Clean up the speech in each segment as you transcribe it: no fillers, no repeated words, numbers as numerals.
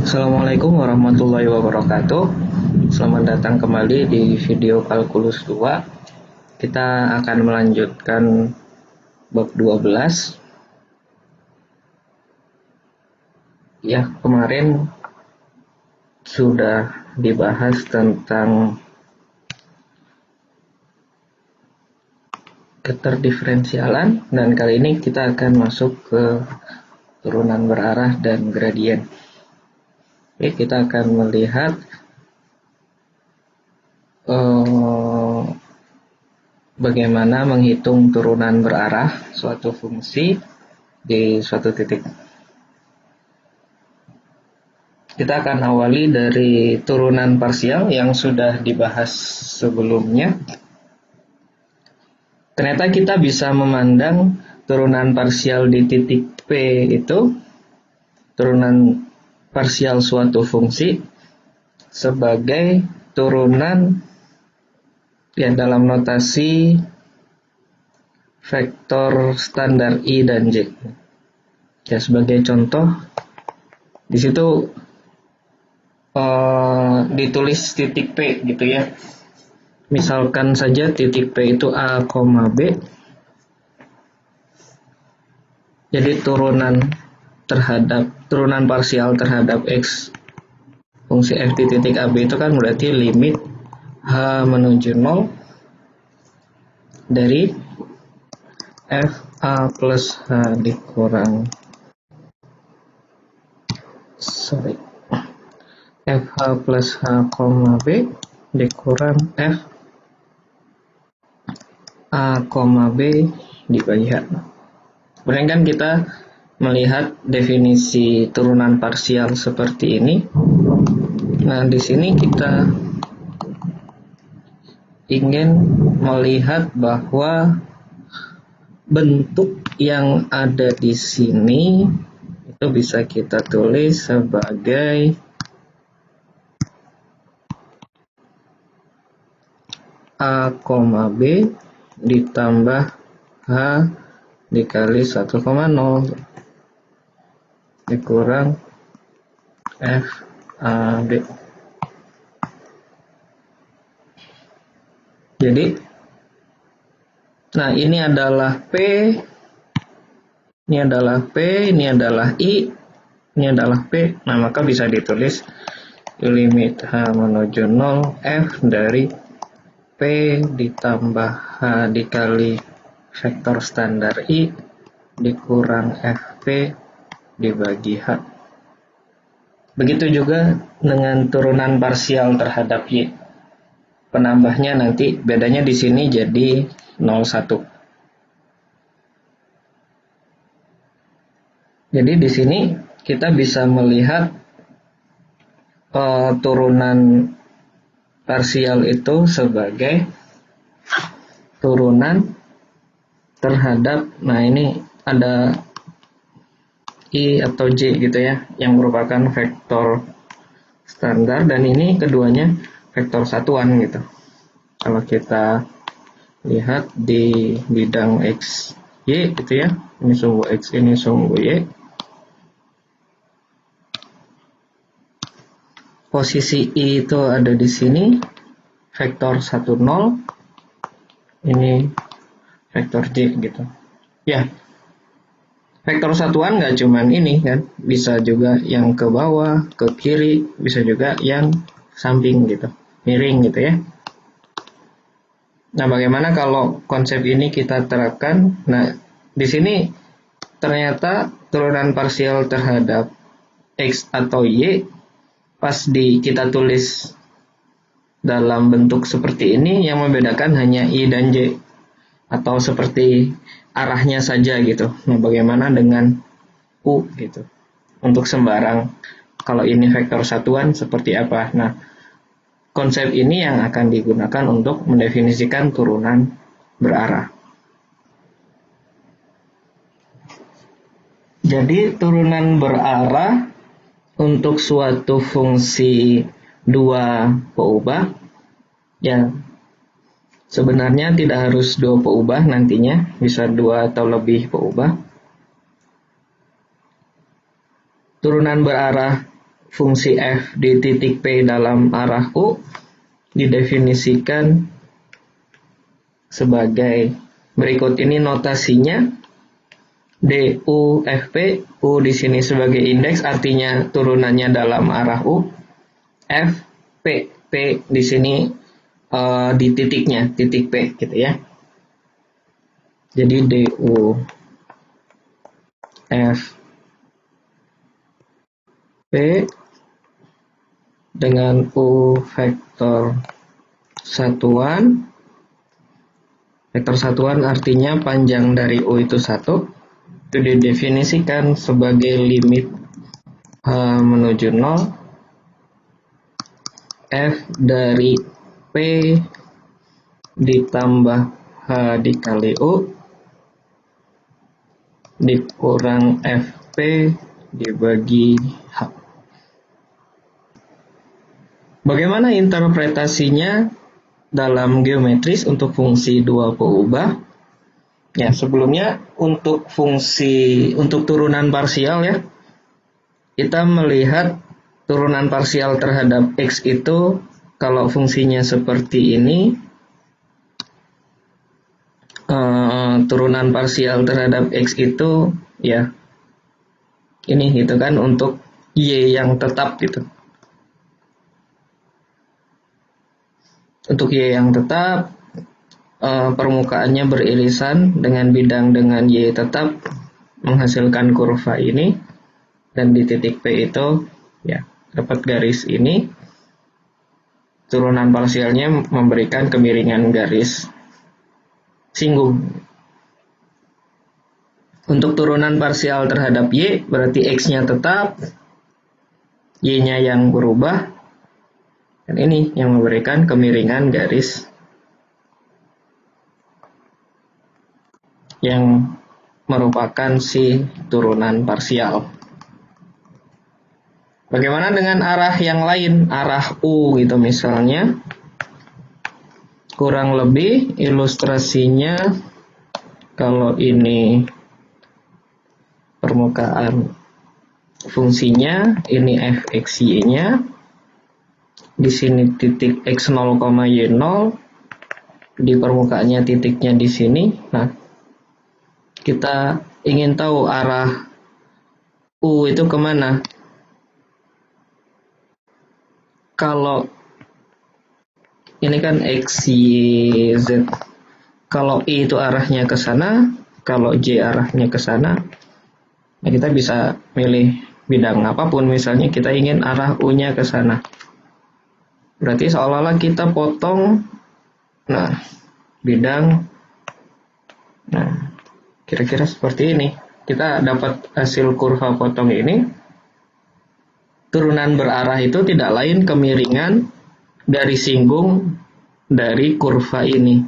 Assalamualaikum warahmatullahi wabarakatuh. Selamat datang kembali di video kalkulus 2. Kita akan melanjutkan bab 12. Ya, kemarin sudah dibahas tentang keterdiferensialan, dan kali ini kita akan masuk ke turunan berarah dan gradien. Oke, kita akan melihat bagaimana menghitung turunan berarah suatu fungsi di suatu titik. Kita akan awali dari turunan parsial yang sudah dibahas sebelumnya. Ternyata kita bisa memandang turunan parsial di titik P itu, turunan parsial suatu fungsi, sebagai turunan yang dalam notasi vektor standar I dan J. Ya, sebagai contoh, di situ ditulis titik P gitu ya. Misalkan saja titik P itu A, B. Jadi turunan parsial terhadap X fungsi F di titik AB itu kan berarti limit H menuju 0 dari F A plus H dikurang F H plus H, B dikurang F A, B dibagi H. Kemudian kan kita melihat definisi turunan parsial seperti ini. Nah, di sini kita ingin melihat bahwa bentuk yang ada di sini itu bisa kita tulis sebagai A, B ditambah H dikali 1,0 dikurang F A B. Jadi, nah ini adalah P, ini adalah P, ini adalah I, ini adalah P. Nah, maka bisa ditulis limit H menuju 0 F dari P ditambah H dikali vektor standar I dikurang FP dibagi H. Begitu juga dengan turunan parsial terhadap Y. Penambahnya nanti bedanya di sini jadi 0,1. Jadi di sini kita bisa melihat turunan parsial itu sebagai turunan terhadap, nah ini ada I atau J gitu ya, yang merupakan vektor standar, dan ini keduanya vektor satuan gitu. Kalau kita lihat di bidang X, Y gitu ya, ini sumbu X, ini sumbu Y. Posisi I itu ada di sini, vektor 1, 0, ini vektor J gitu. Ya, vektor satuan nggak cuman ini kan, bisa juga yang ke bawah, ke kiri, bisa juga yang samping gitu, miring gitu ya. Nah, bagaimana kalau konsep ini kita terapkan? Nah, di sini ternyata turunan parsial terhadap X atau Y pas kita tulis dalam bentuk seperti ini, yang membedakan hanya I dan J, atau seperti arahnya saja gitu. Nah, bagaimana dengan U gitu? Untuk sembarang, kalau ini vektor satuan seperti apa? Nah, konsep ini yang akan digunakan untuk mendefinisikan turunan berarah. Jadi turunan berarah untuk suatu fungsi dua peubah, ya sebenarnya tidak harus dua peubah nantinya, bisa dua atau lebih peubah. Turunan berarah fungsi f di titik P dalam arah U didefinisikan sebagai berikut. Ini notasinya. DUFP, U di sini sebagai indeks, artinya turunannya dalam arah U. FP, P di sini di titiknya, titik P gitu ya. Jadi DU F P dengan U vektor satuan. Vektor satuan artinya panjang dari U itu 1. Itu didefinisikan sebagai limit H menuju 0 F dari P ditambah H dikali U dikurang FP dibagi H. Bagaimana interpretasinya dalam geometris untuk fungsi dua peubah? Ya, sebelumnya untuk turunan parsial ya, kita melihat turunan parsial terhadap X itu kalau fungsinya seperti ini, turunan parsial terhadap X itu ya ini gitu kan, untuk Y yang tetap gitu. Untuk Y yang tetap, permukaannya beririsan dengan bidang dengan Y tetap menghasilkan kurva ini, dan di titik P itu ya dapat garis ini. Turunan parsialnya memberikan kemiringan garis singgung. Untuk turunan parsial terhadap Y berarti X-nya tetap, Y-nya yang berubah, dan ini yang memberikan kemiringan garis yang merupakan si turunan parsial. Bagaimana dengan arah yang lain, arah U gitu misalnya? Kurang lebih ilustrasinya kalau ini permukaan fungsinya, ini fxy-nya, di sini titik x0, y0, di permukaannya titiknya di sini. Nah, kita ingin tahu arah U itu kemana. Kalau ini kan X, Y, Z. Kalau I itu arahnya ke sana, kalau J arahnya ke sana. Nah, kita bisa milih bidang apapun, misalnya kita ingin arah U-nya ke sana. Berarti seolah-olah kita potong, nah, bidang. Nah, kira-kira seperti ini. Kita dapat hasil kurva potong ini. Turunan berarah itu tidak lain kemiringan garis singgung dari kurva ini.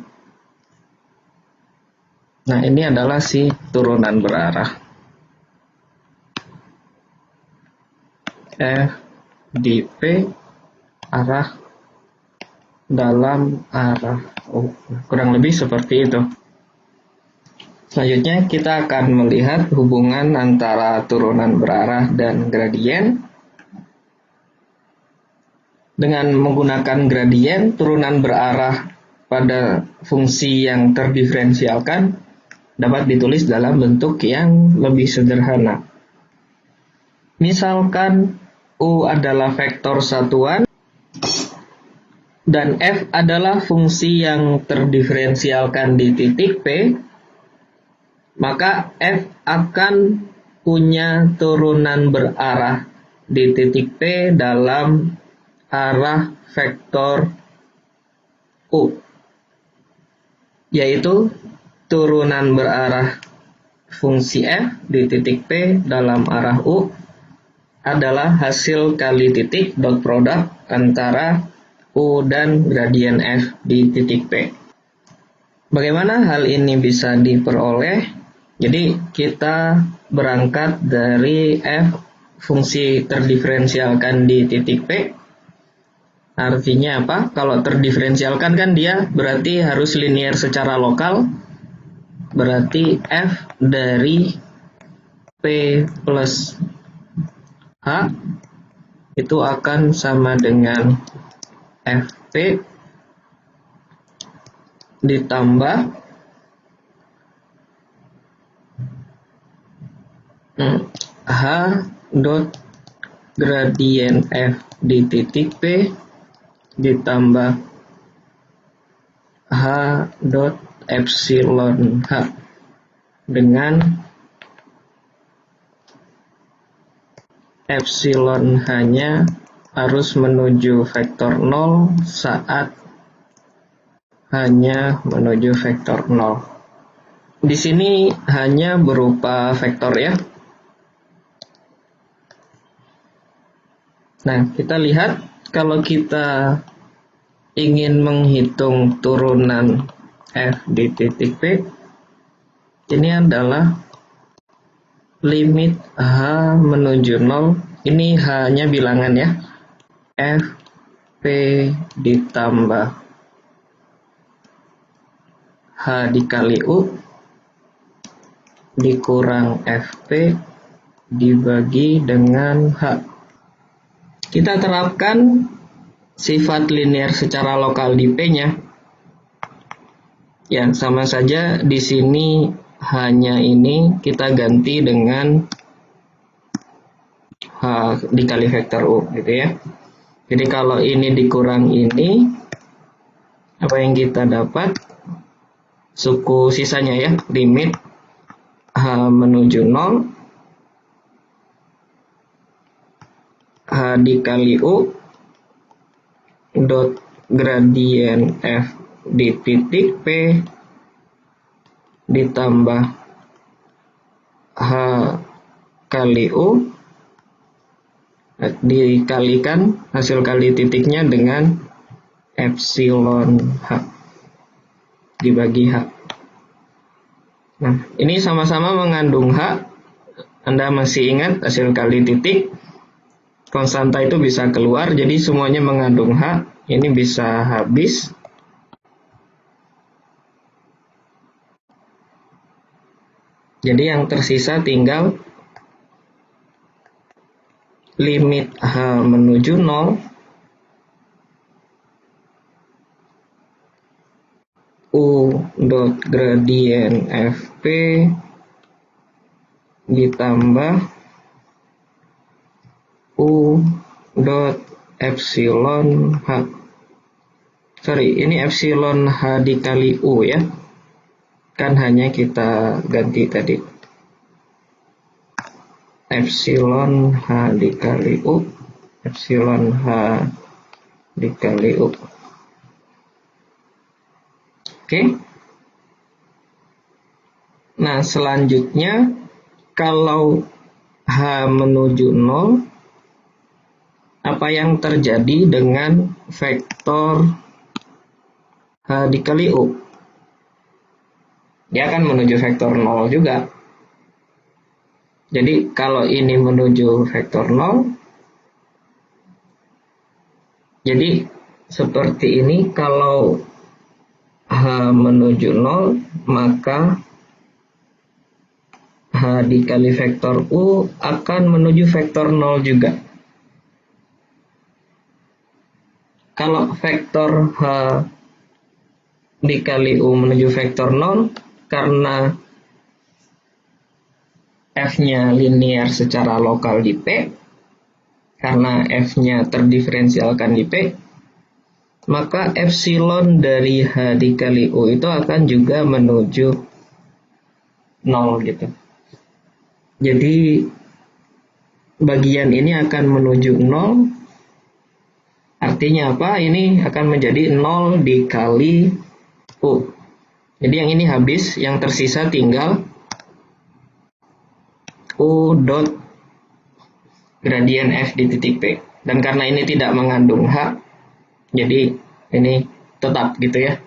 Nah, ini adalah si turunan berarah. F di P arah dalam arah U. Kurang lebih seperti itu. Selanjutnya kita akan melihat hubungan antara turunan berarah dan gradien. Dengan menggunakan gradien, turunan berarah pada fungsi yang terdiferensialkan dapat ditulis dalam bentuk yang lebih sederhana. Misalkan U adalah vektor satuan dan F adalah fungsi yang terdiferensialkan di titik P, maka F akan punya turunan berarah di titik P dalam arah vektor U, yaitu turunan berarah fungsi F di titik P dalam arah U adalah hasil kali titik dot product antara U dan gradien F di titik P. Bagaimana hal ini bisa diperoleh? Jadi kita berangkat dari F fungsi terdiferensialkan di titik P. Artinya apa? Kalau terdiferensialkan kan dia berarti harus linear secara lokal. Berarti F dari P plus H itu akan sama dengan Fp ditambah H dot gradien F di titik P ditambah H dot epsilon H dengan epsilon H-nya harus menuju vektor 0 saat H-nya menuju vektor 0. Di sini hanya berupa vektor ya. Nah, kita lihat kalau kita ingin menghitung turunan F di titik P, ini adalah limit H menuju 0, ini H-nya bilangan ya, F P ditambah H dikali U dikurang Fp dibagi dengan H. Kita terapkan sifat linear secara lokal di P-nya. Ya, sama saja di sini hanya ini kita ganti dengan H dikali vektor U gitu ya. Jadi kalau ini dikurang ini, apa yang kita dapat? Suku sisanya ya, limit H menuju 0 H dikali U dot gradien F di titik P ditambah H kali U dikalikan hasil kali titiknya dengan epsilon H dibagi H. Nah, ini sama-sama mengandung H. Anda masih ingat hasil kali titik, konstanta itu bisa keluar, jadi semuanya mengandung H. Ini bisa habis. Jadi yang tersisa tinggal limit H menuju 0 U dot gradien Fp ditambah U dot epsilon H. Sorry, ini epsilon H dikali U ya. Kan hanya kita ganti tadi. Epsilon H dikali U. Epsilon H dikali U. Oke. Nah, selanjutnya kalau H menuju 0, apa yang terjadi dengan vektor H dikali U? Dia akan menuju vektor 0 juga. Jadi kalau ini menuju vektor 0, jadi seperti ini, kalau H menuju 0, maka H dikali vektor U akan menuju vektor 0 juga. Kalau vektor H dikali U menuju vektor 0, karena F-nya linear secara lokal di P, karena F-nya terdiferensialkan di P, maka epsilon dari H dikali U itu akan juga menuju 0 gitu. Jadi bagian ini akan menuju 0. Artinya apa? Ini akan menjadi 0 dikali U. Jadi yang ini habis, yang tersisa tinggal U dot gradien F di titik P. Dan karena ini tidak mengandung H, jadi ini tetap gitu ya,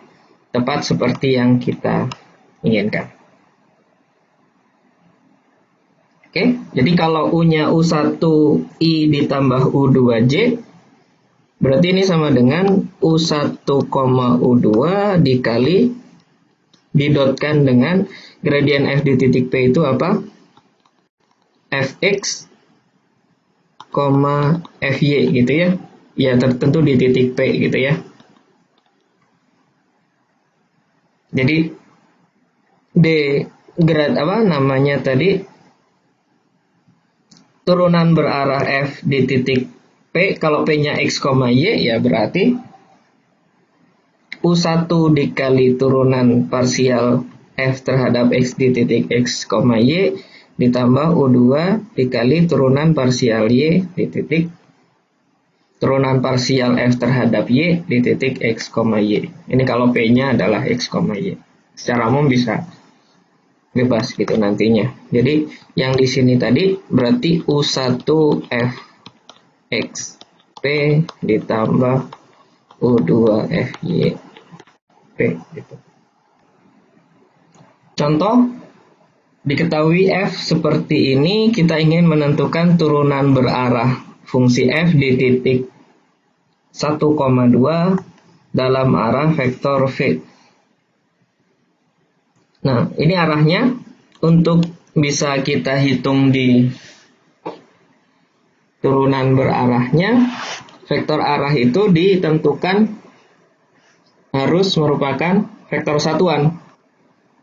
tepat seperti yang kita inginkan. Oke, jadi kalau U-nya U1I ditambah U2J, berarti ini sama dengan U1, U2 dikali didotkan dengan gradien F di titik P itu apa? Fx, fy gitu ya. Ya tertentu di titik P gitu ya. Jadi turunan berarah f di titik P, kalau P-nya x, y ya berarti U1 dikali turunan parsial f terhadap x di titik x, y ditambah U2 dikali turunan parsial y di titik turunan parsial f terhadap y di titik x, y. Ini kalau P-nya adalah x, y. Secara umum bisa bebas gitu nantinya. Jadi yang di sini tadi berarti U1 f x P ditambah U2 fy P gitu. Contoh, diketahui f seperti ini, kita ingin menentukan turunan berarah fungsi f di titik 1,2 dalam arah vektor v. Nah, ini arahnya. Untuk bisa kita hitung di turunan berarahnya, vektor arah itu ditentukan harus merupakan vektor satuan.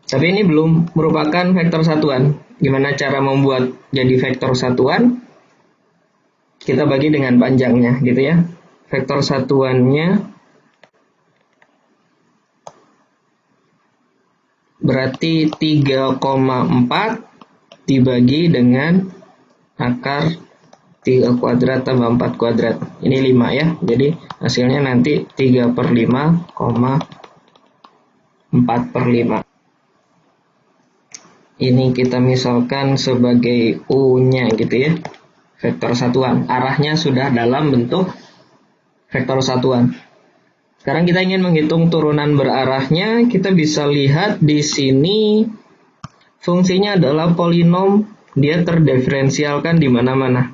Tapi ini belum merupakan vektor satuan. Gimana cara membuat jadi vektor satuan? Kita bagi dengan panjangnya gitu ya. Vektor satuannya berarti 3,4 dibagi dengan akar 3 kuadrat tambah 4 kuadrat. Ini 5 ya. Jadi hasilnya nanti 3/5, 4/5. Ini kita misalkan sebagai U-nya gitu ya. Vektor satuan. Arahnya sudah dalam bentuk vektor satuan. Sekarang kita ingin menghitung turunan berarahnya. Kita bisa lihat di sini fungsinya adalah polinom. Dia terdiferensialkan di mana-mana.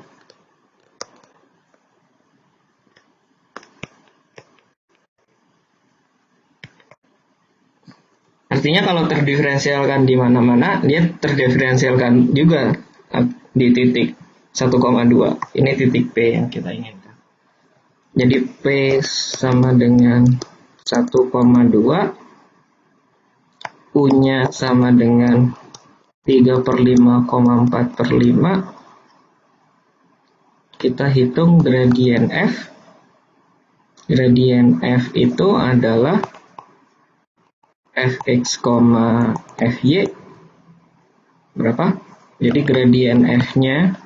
Artinya kalau terdiferensialkan di mana-mana, dia terdiferensialkan juga di titik 1,2. Ini titik P yang kita inginkan. Jadi P sama dengan 1,2, U-nya sama dengan 3/5, 4/5. Kita hitung gradien F. Gradien F itu adalah fx, fy berapa? Jadi gradien f-nya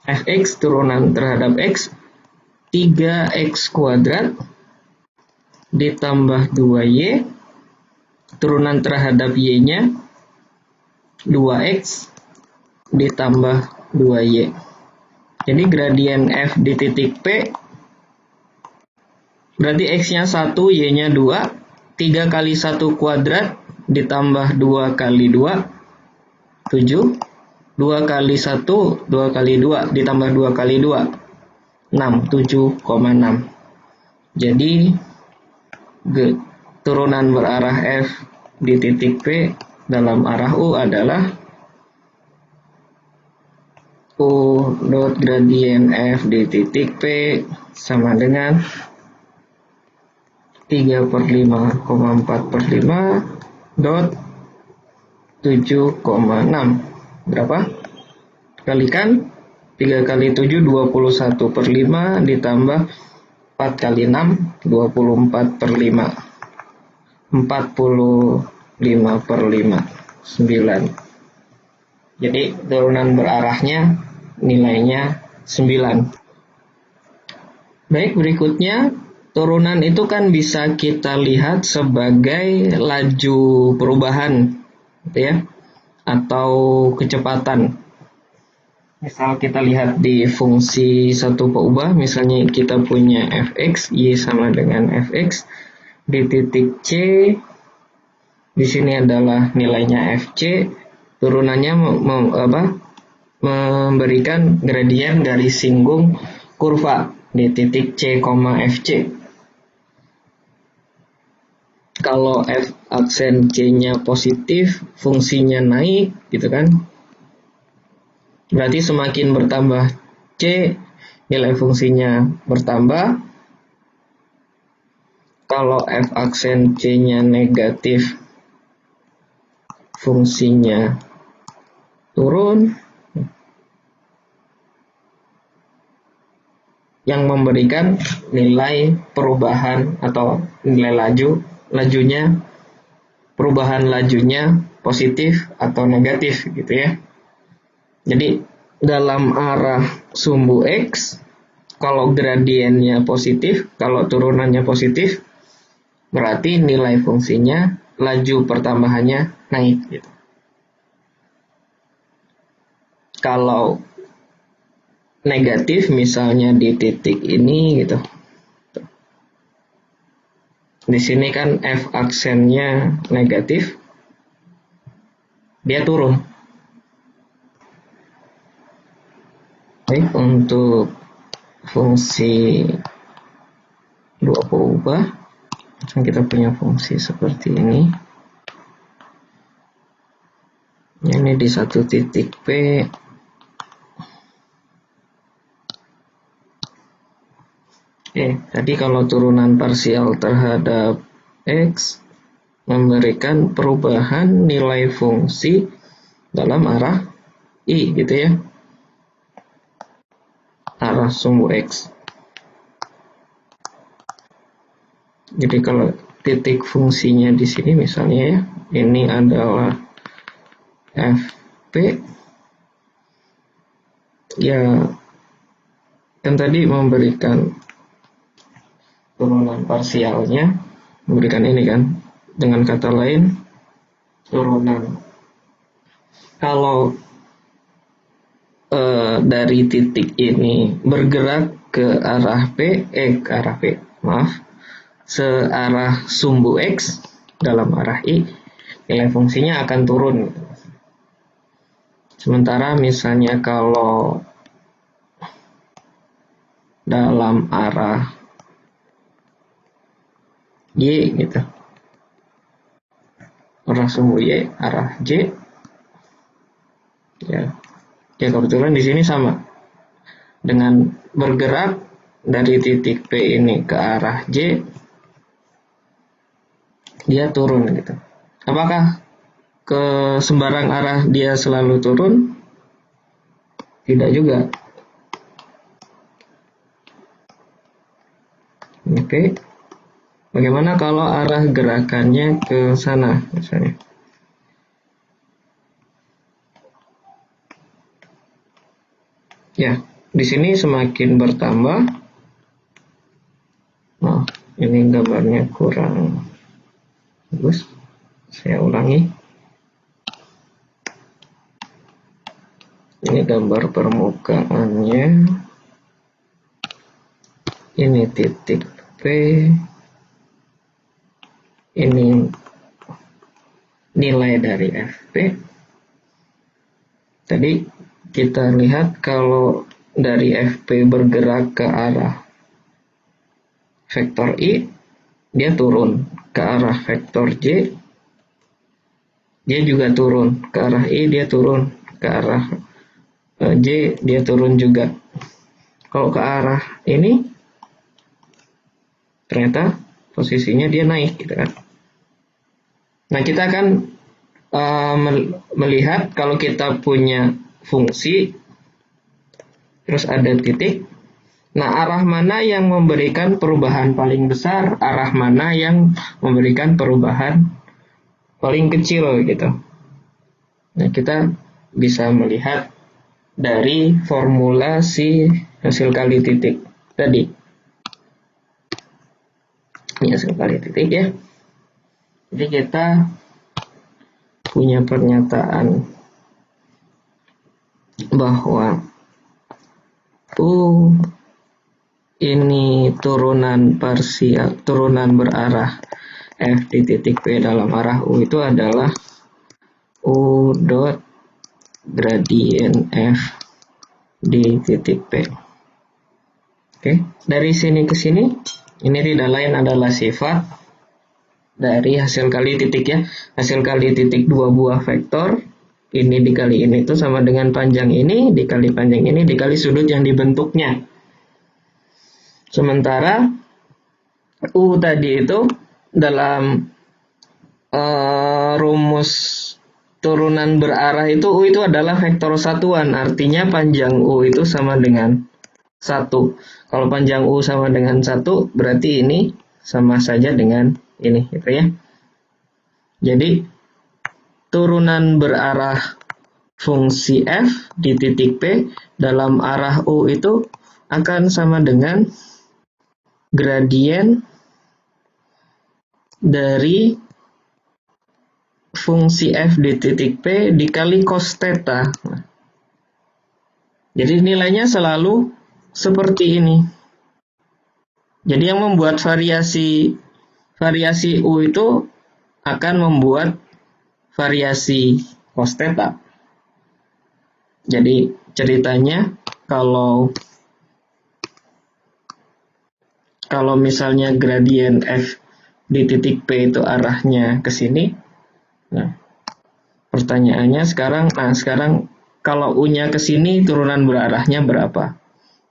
fx turunan terhadap x 3x kuadrat ditambah 2y turunan terhadap y-nya 2x ditambah 2y. Jadi gradien f di titik P berarti x-nya 1, y-nya 2, 3 kali 1 kuadrat ditambah 2 kali 2, 7, 2 kali 1, 2 kali 2, ditambah 2 kali 2, 6, 7,6. Jadi turunan berarah F di titik P dalam arah U adalah U dot gradien F di titik P sama dengan 3/5, 4/5 dot 7,6. Berapa? Kalikan 3 kali 7 21/5 ditambah 4 kali 6 24/5. 45/5, 9. Jadi turunan berarahnya nilainya 9. Baik, berikutnya turunan itu kan bisa kita lihat sebagai laju perubahan gitu ya, atau kecepatan. Misal kita lihat di fungsi satu peubah, misalnya kita punya fx, y sama dengan fx, di titik C, di sini adalah nilainya fc, turunannya memberikan gradien garis singgung kurva di titik C, fc. Kalau f aksen C-nya positif, fungsinya naik gitu kan. Berarti semakin bertambah C, nilai fungsinya bertambah. Kalau F aksen C-nya negatif, fungsinya turun. Yang memberikan nilai perubahan atau nilai lajunya, perubahan lajunya positif atau negatif gitu ya. Jadi dalam arah sumbu X, kalau gradiennya positif, kalau turunannya positif, berarti nilai fungsinya, laju pertambahannya naik gitu. Kalau negatif misalnya di titik ini gitu. Di sini kan F aksennya negatif, dia turun. Baik, untuk fungsi dua peubah, kita punya fungsi seperti ini. Ini di satu titik P. Tadi kalau turunan parsial terhadap X memberikan perubahan nilai fungsi dalam arah I gitu ya, arah sumbu X. Jadi kalau titik fungsinya di sini misalnya ya, ini adalah FP, ya kan tadi memberikan turunan parsialnya, memberikan ini kan, dengan kata lain turunan. Kalau dari titik ini bergerak ke arah searah sumbu X dalam arah I, nilai fungsinya akan turun. Sementara misalnya kalau dalam arah Y gitu, arah sumbu Y, arah J, ya kebetulan di sini sama, dengan bergerak dari titik P ini ke arah J, dia turun gitu. Apakah ke sembarang arah dia selalu turun? Tidak juga. Oke. Bagaimana kalau arah gerakannya ke sana misalnya? Ya, di sini semakin bertambah. Nah, ini gambarnya kurang bagus. Saya ulangi. Ini gambar permukaannya. Ini titik P. Ini nilai dari FP. Tadi kita lihat kalau dari FP bergerak ke arah vektor I, dia turun ke arah vektor J, dia juga turun ke arah I, dia turun ke arah J, dia turun juga. Kalau ke arah ini, ternyata posisinya dia naik gitu kan. Nah, kita akan melihat kalau kita punya fungsi terus ada titik, nah arah mana yang memberikan perubahan paling besar, arah mana yang memberikan perubahan paling kecil gitu. Nah, kita bisa melihat dari formulasi hasil kali titik tadi. Ini hasil kali titik ya. Jadi kita punya pernyataan bahwa ini turunan parsial, turunan berarah F di titik P dalam arah U itu adalah U dot gradien F di titik P. Oke, dari sini ke sini, ini tidak lain adalah sifat dari hasil kali titik ya, hasil kali titik dua buah vektor ini dikali ini itu sama dengan panjang ini dikali panjang ini dikali sudut yang dibentuknya. Sementara U tadi itu dalam rumus turunan berarah itu U itu adalah vektor satuan, artinya panjang U itu sama dengan 1. Kalau panjang U sama dengan 1, berarti ini sama saja dengan ini, gitu ya. Jadi turunan berarah fungsi f di titik P dalam arah U itu akan sama dengan gradien dari fungsi f di titik P dikali cos theta. Jadi nilainya selalu seperti ini. Jadi yang membuat variasi U itu akan membuat variasi cos theta. Jadi ceritanya kalau misalnya gradien f di titik P itu arahnya ke sini. Nah, pertanyaannya sekarang kalau U-nya ke sini turunan berarahnya berapa?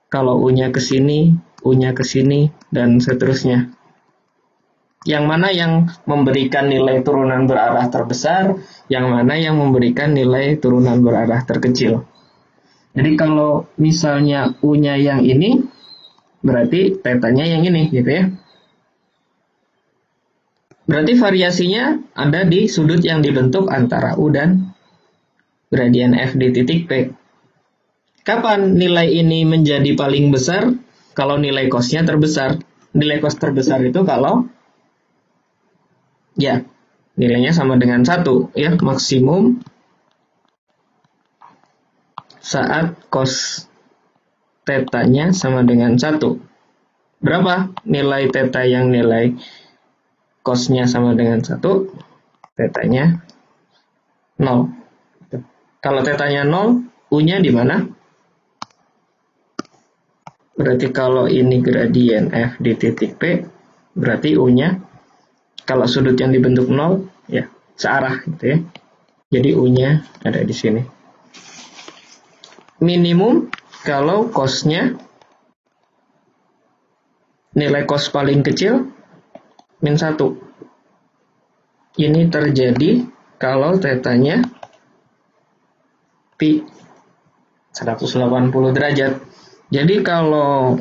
Kalau U-nya ke sini, U-nya ke sini dan seterusnya. Yang mana yang memberikan nilai turunan berarah terbesar, yang mana yang memberikan nilai turunan berarah terkecil. Jadi kalau misalnya U-nya yang ini, berarti θ-nya yang ini, gitu ya. Berarti variasinya ada di sudut yang dibentuk antara U dan gradien F di titik P. Kapan nilai ini menjadi paling besar? Kalau nilai cos-nya terbesar. Nilai cos terbesar itu kalau ya nilainya sama dengan 1, ya, maksimum saat cos θ-nya sama dengan 1. Berapa nilai θ yang nilai cos-nya sama dengan 1? θ-nya 0. Kalau θ-nya 0, U-nya di mana? Berarti kalau ini gradien F di titik P, berarti U-nya kalau sudut yang dibentuk 0, ya searah gitu ya. Jadi U-nya ada di sini. Minimum kalau cos-nya nilai cos paling kecil min 1. Ini terjadi kalau θ-nya pi 180 derajat. Jadi kalau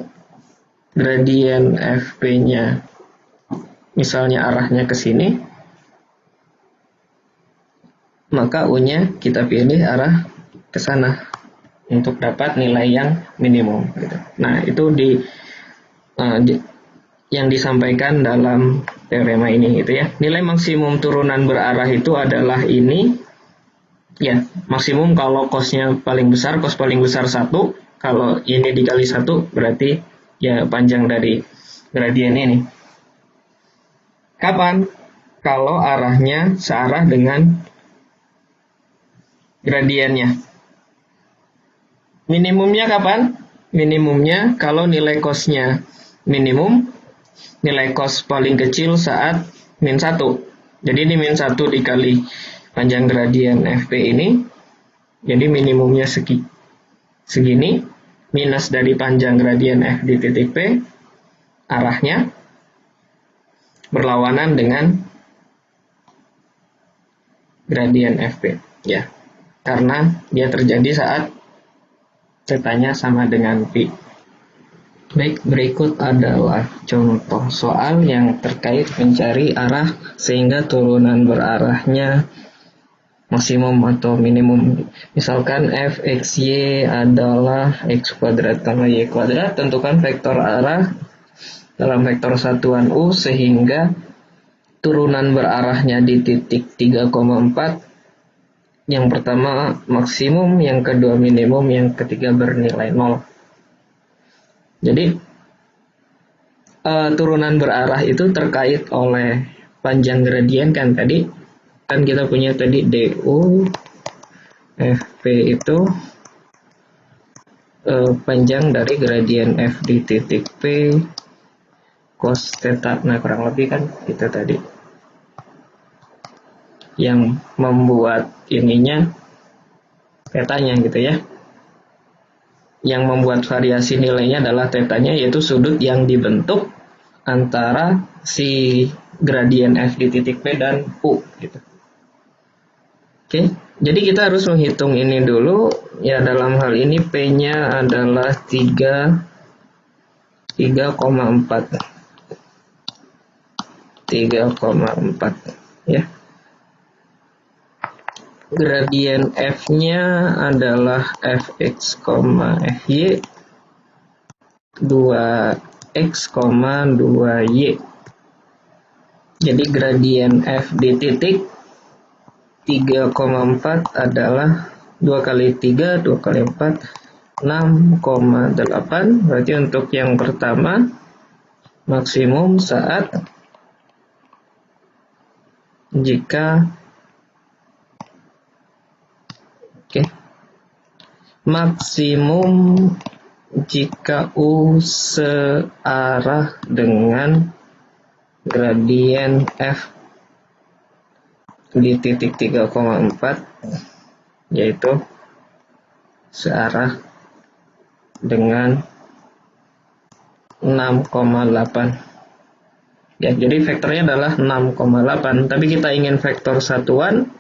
gradien Fp-nya misalnya arahnya ke sini, maka U-nya kita pilih arah ke sana untuk dapat nilai yang minimum. Gitu. Nah, itu yang disampaikan dalam teorema ini, gitu ya. Nilai maksimum turunan berarah itu adalah ini, ya, maksimum kalau cos-nya paling besar, cos paling besar 1, kalau ini dikali 1 berarti ya panjang dari gradien ini. Kapan? Kalau arahnya searah dengan gradiennya. Minimumnya kapan? Minimumnya kalau nilai cos-nya minimum, nilai cos paling kecil saat min 1. Jadi ini min 1 dikali panjang gradien Fp ini, jadi minimumnya segini, minus dari panjang gradien F di titik P, arahnya berlawanan dengan gradien Fp, ya, karena dia terjadi saat θ-nya sama dengan pi. Baik, berikut adalah contoh soal yang terkait mencari arah sehingga turunan berarahnya maksimum atau minimum. Misalkan fxy adalah x kuadrat tambah y kuadrat, tentukan vektor arah dalam vektor satuan U sehingga turunan berarahnya di titik 3,4, yang pertama maksimum, yang kedua minimum, yang ketiga bernilai 0. Jadi turunan berarah itu terkait oleh panjang gradien kan tadi. Kan kita punya tadi du Fp itu panjang dari gradien F di titik P cos theta. Nah, kurang lebih kan itu tadi yang membuat ininya tetanya gitu ya. Yang membuat variasi nilainya adalah tetanya, yaitu sudut yang dibentuk antara si gradien f di titik P dan U gitu. Oke, jadi kita harus menghitung ini dulu. Ya, dalam hal ini P-nya adalah 3,4 ya. Gradien f-nya adalah fx, fy 2x, 2y. Jadi gradien f di titik 3,4 adalah 2 kali 3, 2 kali 4, 6,8. Berarti untuk yang pertama, maksimum saat jika maksimum jika U searah dengan gradien F di titik 3,4, yaitu searah dengan 6,8. Ya, jadi vektornya adalah 6,8, tapi kita ingin vektor satuan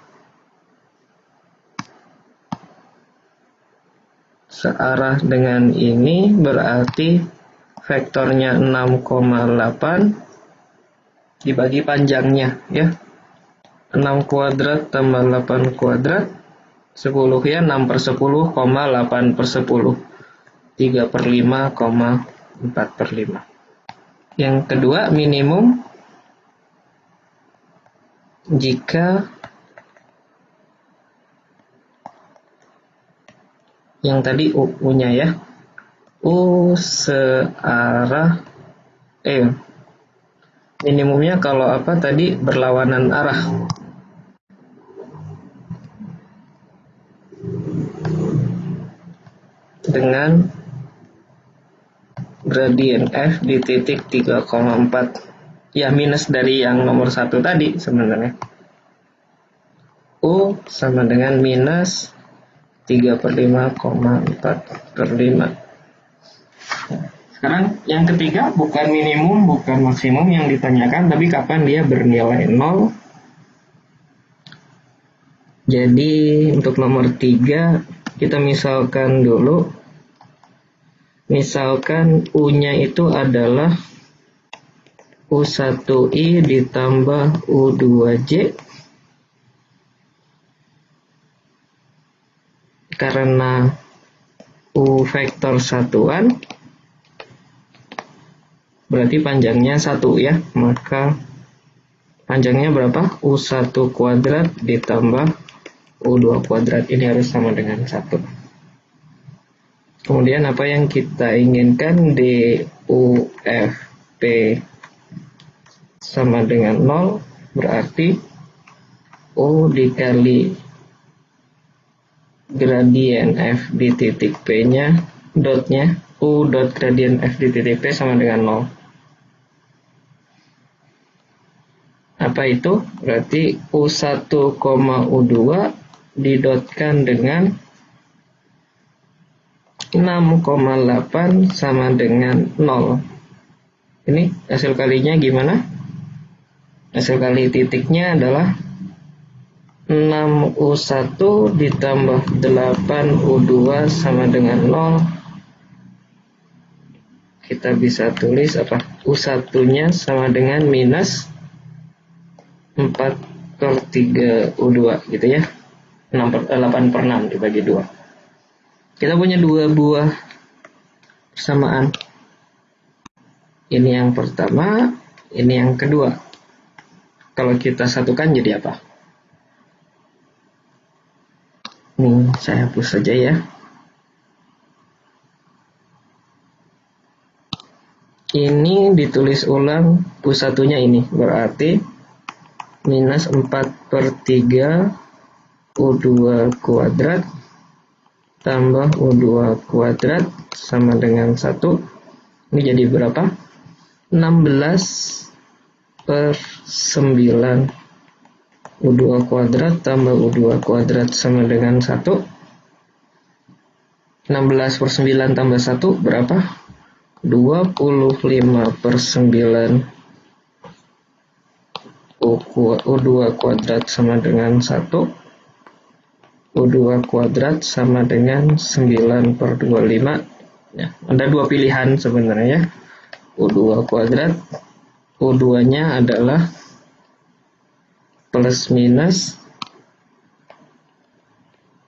searah dengan ini, berarti vektornya 6,8 dibagi panjangnya ya. 6 kuadrat tambah 8 kuadrat 10 ya, 6 per 10, 8 per 10, 3 per 5, 4 per 5. Yang kedua, minimum jika yang tadi U-nya ya, U searah minimumnya kalau apa tadi, berlawanan arah. Dengan gradien F di titik 3,4. Ya, minus dari yang nomor 1 tadi sebenarnya. U sama dengan minus 3 per 5, 4 per 5. Sekarang yang ketiga, bukan minimum, bukan maksimum yang ditanyakan, tapi kapan dia bernilai 0. Jadi untuk nomor 3 kita misalkan dulu. Misalkan U-nya itu adalah U1i ditambah U2j. Karena U vektor satuan, berarti panjangnya 1 ya. Maka panjangnya berapa? U1 kuadrat ditambah U2 kuadrat. Ini harus sama dengan 1. Kemudian apa yang kita inginkan, DUFP sama dengan 0, berarti U dikali gradien F di titik P-nya, dotnya, U dot gradien F di titik P sama dengan 0. Apa itu? Berarti U1, U2 didotkan dengan 6,8 sama dengan 0. Ini hasil kalinya gimana? Hasil kali titiknya adalah 6U1 ditambah 8U2 sama dengan 0. Kita bisa tulis apa? U1-nya sama dengan minus 4 per 3U2 gitu ya. 8 per 6 dibagi 2. Kita punya 2 buah persamaan. Ini yang pertama, ini yang kedua. Kalau kita satukan jadi apa? Ini saya hapus saja ya. Ini ditulis ulang, U1-nya ini. Berarti minus 4 per 3 U2 kuadrat tambah U2 kuadrat sama dengan 1. Ini jadi berapa? 16 per 9 U2 kuadrat tambah U2 kuadrat sama dengan 1. 16/9 tambah 1 berapa? 25/9. U2 kuadrat sama dengan 1. U2 kuadrat sama dengan 9/25. Ya, ada dua pilihan sebenarnya. U2 kuadrat, U2-nya adalah plus minus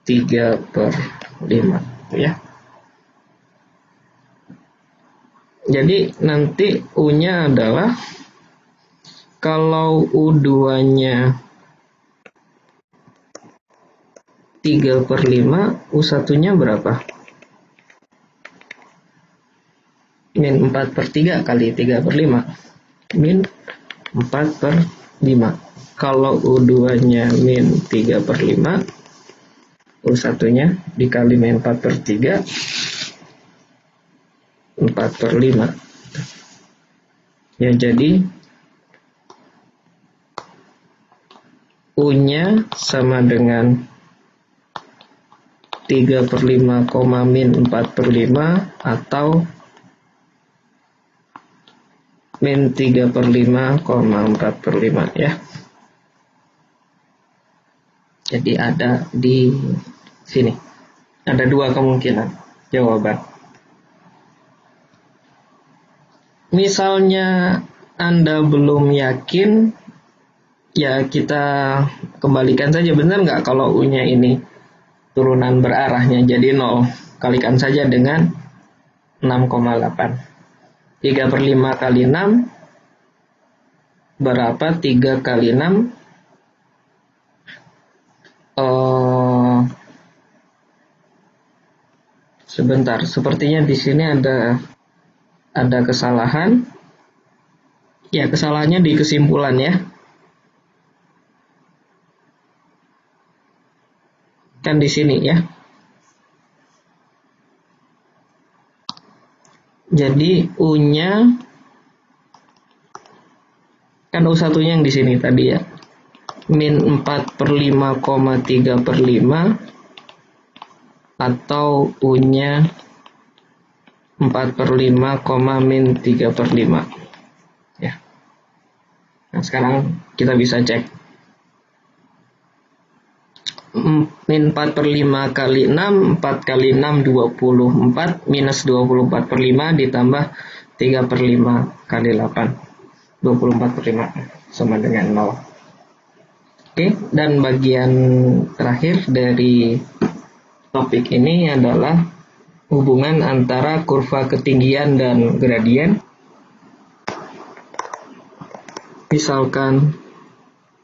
3/5 ya. Jadi nanti U-nya adalah, kalau U2-nya 3/5, U1-nya berapa? Min 4/3 kali 3/5. Min 4/5. Kalau U2-nya min 3/5, U1-nya dikali min 4/3, 4/5. Ya, jadi U-nya sama dengan 3/5, min 4/5 atau min 3/5, 4/5 ya. Jadi ada di sini. Ada dua kemungkinan jawaban. Misalnya Anda belum yakin, ya kita kembalikan saja, benar nggak kalau U-nya ini turunan berarahnya jadi 0. Kalikan saja dengan 6,8. 3/5 kali 6 berapa? 3 kali 6 sebentar, sepertinya di sini ada kesalahan. Ya, kesalahannya di kesimpulan ya. Kan di sini ya. Jadi U-nya kan U1-nya yang di sini tadi ya. Min 4/5, 3/5 atau U-nya 4/5, min 3/5 ya. Nah, sekarang kita bisa cek. Min 4/5 kali 6, 4 kali 6 24, minus 24/5 ditambah 3/5 kali 8, 24/5 sama dengan 0. Oke, dan bagian terakhir dari topik ini adalah hubungan antara kurva ketinggian dan gradien. Misalkan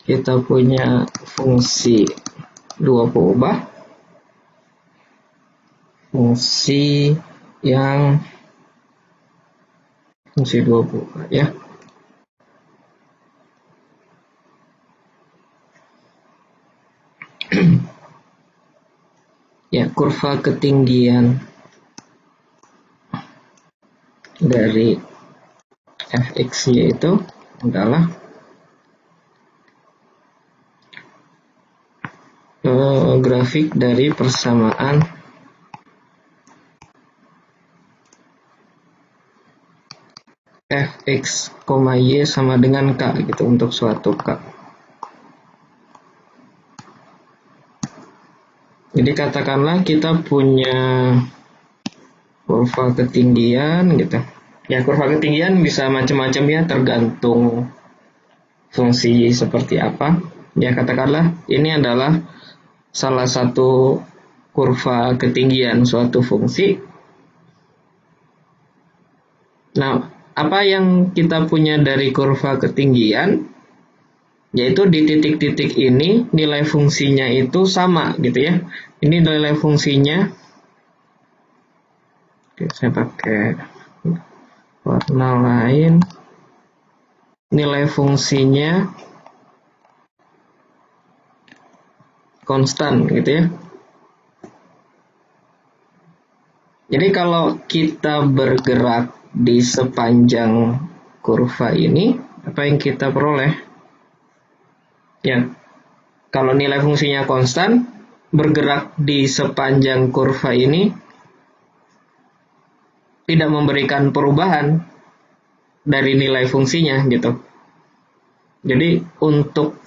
kita punya fungsi dua peubah, fungsi dua peubah ya. Ya, kurva ketinggian dari fx-y itu adalah grafik dari persamaan fx, y sama dengan k gitu untuk suatu k. Jadi katakanlah kita punya kurva ketinggian gitu. Ya, kurva ketinggian bisa macam-macam ya, tergantung fungsi seperti apa. Ya, katakanlah ini adalah salah satu kurva ketinggian suatu fungsi. Nah, apa yang kita punya dari kurva ketinggian? Yaitu di titik-titik ini nilai fungsinya itu sama gitu ya. Ini nilai fungsinya, oke, saya pakai warna lain. Nilai fungsinya konstan gitu ya. Jadi kalau kita bergerak di sepanjang kurva ini, apa yang kita peroleh? Ya, kalau nilai fungsinya konstan, bergerak di sepanjang kurva ini, tidak memberikan perubahan dari nilai fungsinya gitu. Jadi untuk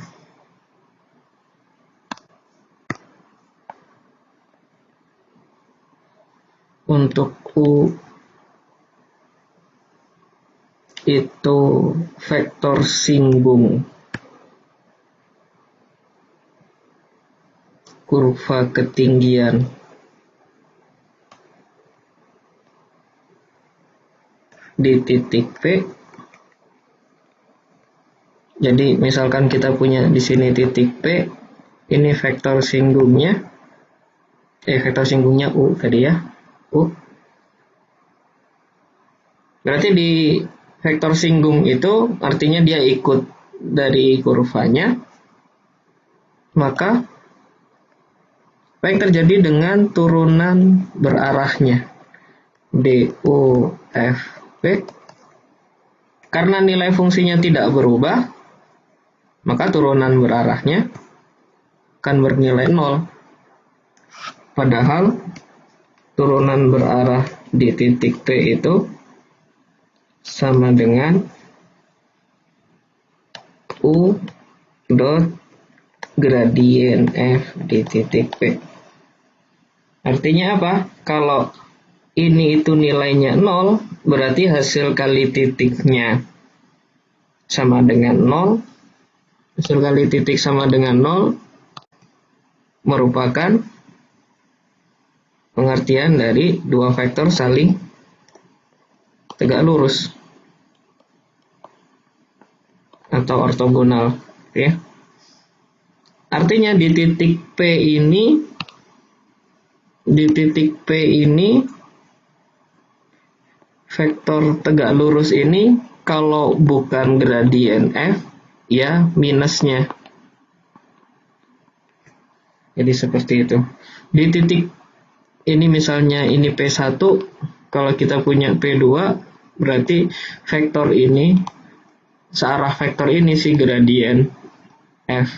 U itu vektor singgung kurva ketinggian di titik P. Jadi misalkan kita punya di sini titik P, ini vektor singgungnya U tadi ya, U. Berarti di vektor singgung itu artinya dia ikut dari kurvanya. Maka apa yang terjadi dengan turunan berarahnya DUFP? Karena nilai fungsinya tidak berubah, maka turunan berarahnya akan bernilai 0. Padahal turunan berarah di titik P itu sama dengan U dot gradien F di titik P. Artinya apa? Kalau ini itu nilainya 0, berarti hasil kali titiknya sama dengan 0. Hasil kali titik sama dengan 0 merupakan pengertian dari dua vektor saling tegak lurus atau ortogonal, ya. Artinya di titik P ini vektor tegak lurus ini kalau bukan gradien F, ya minusnya. Jadi seperti itu. Di titik ini misalnya ini P1, kalau kita punya P2, berarti vektor ini, searah vektor ini si gradien F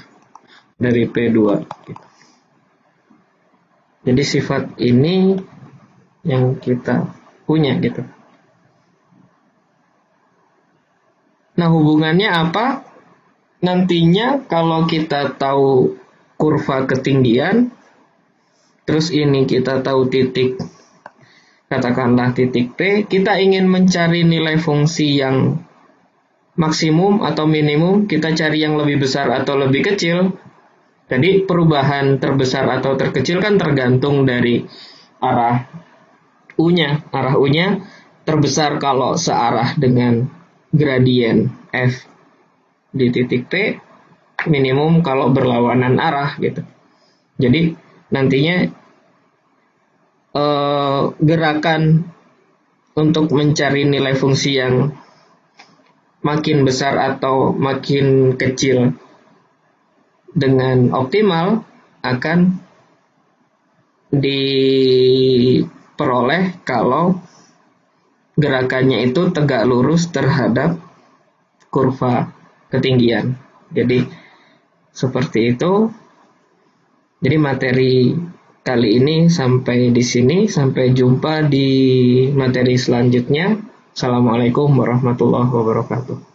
dari P2. Jadi sifat ini yang kita punya gitu. Nah, hubungannya apa? Nantinya kalau kita tahu kurva ketinggian, terus ini kita tahu titik, katakanlah titik P, kita ingin mencari nilai fungsi yang maksimum atau minimum, kita cari yang lebih besar atau lebih kecil. Jadi perubahan terbesar atau terkecil kan tergantung dari arah U-nya. Arah U-nya terbesar kalau searah dengan gradien F di titik P, minimum kalau berlawanan arah gitu. Jadi nantinya gerakan untuk mencari nilai fungsi yang makin besar atau makin kecil dengan optimal akan diperoleh kalau gerakannya itu tegak lurus terhadap kurva ketinggian. Jadi seperti itu. Jadi materi kali ini sampai di sini. Sampai jumpa di materi selanjutnya. Assalamualaikum warahmatullahi wabarakatuh.